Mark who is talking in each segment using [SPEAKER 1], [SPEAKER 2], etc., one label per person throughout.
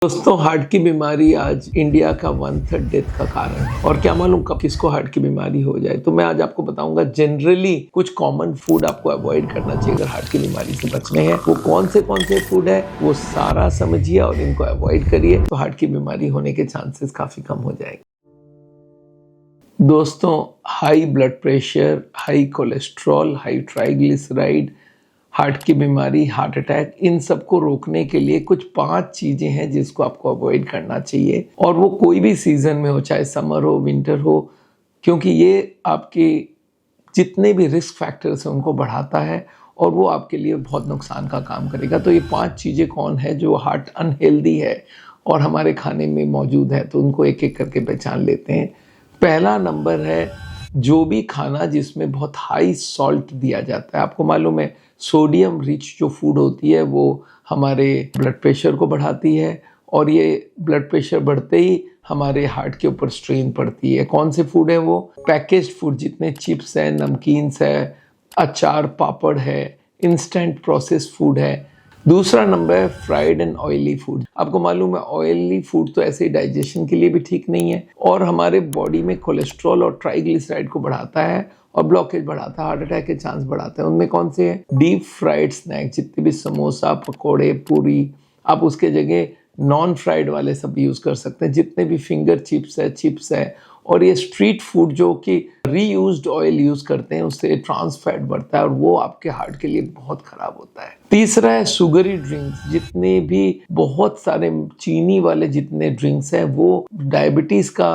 [SPEAKER 1] दोस्तों, हार्ट की बीमारी आज इंडिया का 1/3 डेथ का कारण है। और क्या मालूम कब किसको हार्ट की बीमारी हो जाए। तो मैं आज आपको बताऊंगा जनरली कुछ कॉमन फूड आपको अवॉइड करना चाहिए अगर हार्ट की बीमारी से बचने हैं। वो कौन से फूड है वो सारा समझिए और इनको अवॉइड करिए तो हार्ट की बीमारी होने के चांसेस काफी कम हो जाएंगे। दोस्तों, high blood pressure, high cholesterol, high triglyceride, heart की बीमारी, हार्ट अटैक, इन सबको रोकने के लिए कुछ 5 चीजें हैं जिसको आपको अवॉइड करना चाहिए। और वो कोई भी सीजन में हो, चाहे समर हो, विंटर हो, क्योंकि ये आपके जितने भी रिस्क फैक्टर्स हैं उनको बढ़ाता है और वो आपके लिए बहुत नुकसान का काम करेगा। तो ये 5 चीजें कौन है जो हार्ट अनहेल्दी है और हमारे खाने में मौजूद है, तो उनको एक एक करके पहचान लेते हैं। पहला नंबर है जो भी खाना जिसमें बहुत हाई सॉल्ट दिया जाता है। आपको मालूम है सोडियम रिच जो फूड होती है वो हमारे ब्लड प्रेशर को बढ़ाती है और ये ब्लड प्रेशर बढ़ते ही हमारे हार्ट के ऊपर स्ट्रेन पड़ती है। कौन से फूड है वो? पैकेज्ड फूड, जितने चिप्स है, नमकीन्स है, अचार, पापड़ है, इंस्टेंट प्रोसेस्ड फूड है। दूसरा नंबर है फ्राइड एंड ऑयली फूड। आपको मालूम है ऑयली फूड तो ऐसे ही डाइजेशन के लिए भी ठीक नहीं है और हमारे बॉडी में कोलेस्ट्रॉल और ट्राइग्लिसराइड को बढ़ाता है और ब्लॉकेज बढ़ाता है, हार्ट अटैक के चांस बढ़ाता है। उनमें कौन से हैं? डीप फ्राइड स्नैक्स, जितने भी समोसा, पकोड़े, पूरी, आप उसके जगह नॉन फ्राइड वाले सब यूज कर सकते हैं। जितने भी फिंगर चिप्स है और ये स्ट्रीट फूड जो कि रीयूज्ड ऑयल यूज करते हैं उससे ट्रांस फैट बढ़ता है और वो आपके हार्ट के लिए बहुत खराब होता है। तीसरा है शुगरी ड्रिंक्स, जितने भी बहुत सारे चीनी वाले जितने ड्रिंक्स हैं वो डायबिटीज का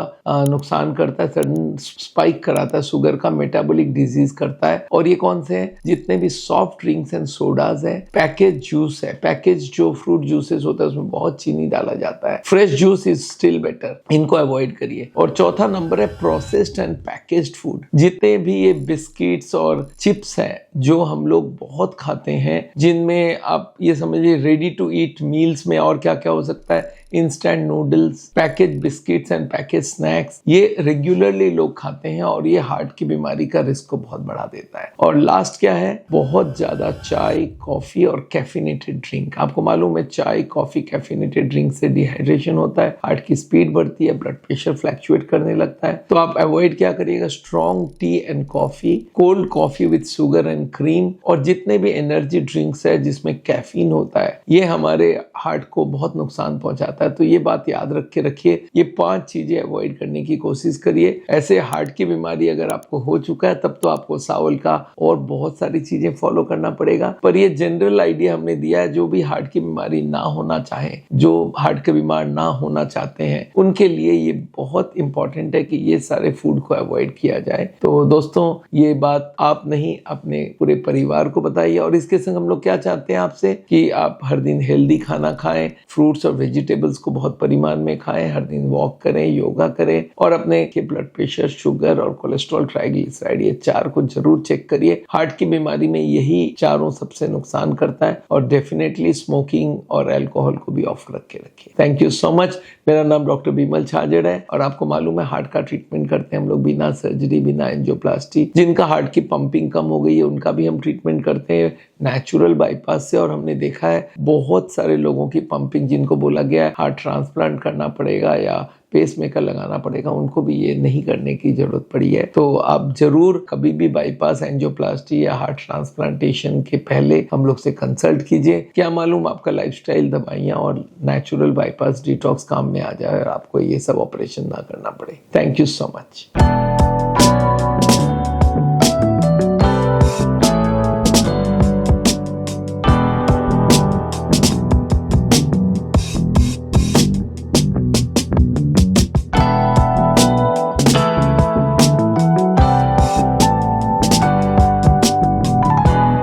[SPEAKER 1] नुकसान करता है, सडन स्पाइक कराता है, शुगर का मेटाबॉलिक डिजीज करता है। और ये कौन से हैं? जितने भी सॉफ्ट ड्रिंक्स एंड सोडाज है, पैकेज जूस है, पैकेज जो फ्रूट जूसेस होता है उसमें बहुत चीनी डाला जाता है। Fresh juice is still better, इनको अवॉइड करिए। और चौथा नंबर है प्रोसेस्ड एंड पैकेज्ड फूड। जितने भी ये बिस्किट्स और चिप्स है जो हम लोग बहुत खाते हैं, जिनमें आप ये समझिए रेडी टू ईट मील्स में और क्या क्या हो सकता है, instant noodles, package biscuits and package snacks, ये रेगुलरली लोग खाते हैं और ये हार्ट की बीमारी का रिस्क को बहुत बढ़ा देता है। और लास्ट क्या है? बहुत ज्यादा चाय, कॉफी और कैफिनेटेड ड्रिंक। आपको मालूम है चाय, कॉफी, कैफिनेटेड ड्रिंक से डिहाइड्रेशन होता है, हार्ट की स्पीड बढ़ती है, ब्लड प्रेशर फ्लक्चुएट करने लगता है। तो आप अवॉइड क्या करिएगा? Strong T and coffee, cold coffee with sugar and cream, और जितने भी एनर्जी ड्रिंक्स है जिसमें कैफीन होता है ये हमारे हार्ट को बहुत नुकसान पहुंचाता है। तो ये बात याद रख के रखिए, ये 5 चीजें अवॉइड करने की कोशिश करिए। ऐसे हार्ट की बीमारी अगर आपको हो चुका है तब तो आपको सावल का और बहुत सारी चीजें फॉलो करना पड़ेगा, पर ये जनरल आइडिया हमने दिया है। जो भी हार्ट की बीमारी ना होना चाहे, जो हार्ट के बीमार ना होना चाहते हैं, उनके लिए ये बहुत इंपॉर्टेंट है कि ये सारे फूड को अवॉइड किया जाए। तो दोस्तों, ये बात आप नहीं अपने पूरे परिवार को बताइए। और इसके संग हम लोग क्या चाहते हैं आपसे कि आप हर दिन हेल्दी खाना खाएं, फ्रूट्स और वेजिटेबल्स को बहुत परिमाण में खाएं, हर दिन वॉक करें, योगा करें और अपने के ब्लड प्रेशर, शुगर और कोलेस्ट्रॉल, ट्राइग्लिसराइड, ये 4 को जरूर चेक करिए। हार्ट की बीमारी में यही चारों सबसे नुकसान करता है। और डेफिनेटली स्मोकिंग और अल्कोहल को भी ऑफ रख के रखिए। Thank you so much. मेरा नाम डॉक्टर बिमल छाजड़ है और आपको मालूम है हार्ट का ट्रीटमेंट करते हैं हम लोग बिना सर्जरी, बिना एंजियोप्लास्टी। जिनका हार्ट की पंपिंग कम हो गई है उनका भी हम ट्रीटमेंट करते हैं नेचुरल बाईपास से। और हमने देखा है बहुत सारे लोगों की पंपिंग, जिनको बोला गया है हार्ट ट्रांसप्लांट करना पड़ेगा या पेसमेकर लगाना पड़ेगा, उनको भी ये नहीं करने की जरूरत पड़ी है। तो आप जरूर कभी भी बाईपास, एंजियोप्लास्टी या हार्ट ट्रांसप्लांटेशन के पहले हम लोग से कंसल्ट कीजिए। क्या मालूम आपका लाइफस्टाइल, दवाइयां और नेचुरल बाईपास डिटॉक्स काम में आ जाए और आपको ये सब ऑपरेशन ना करना पड़े। Thank you so much.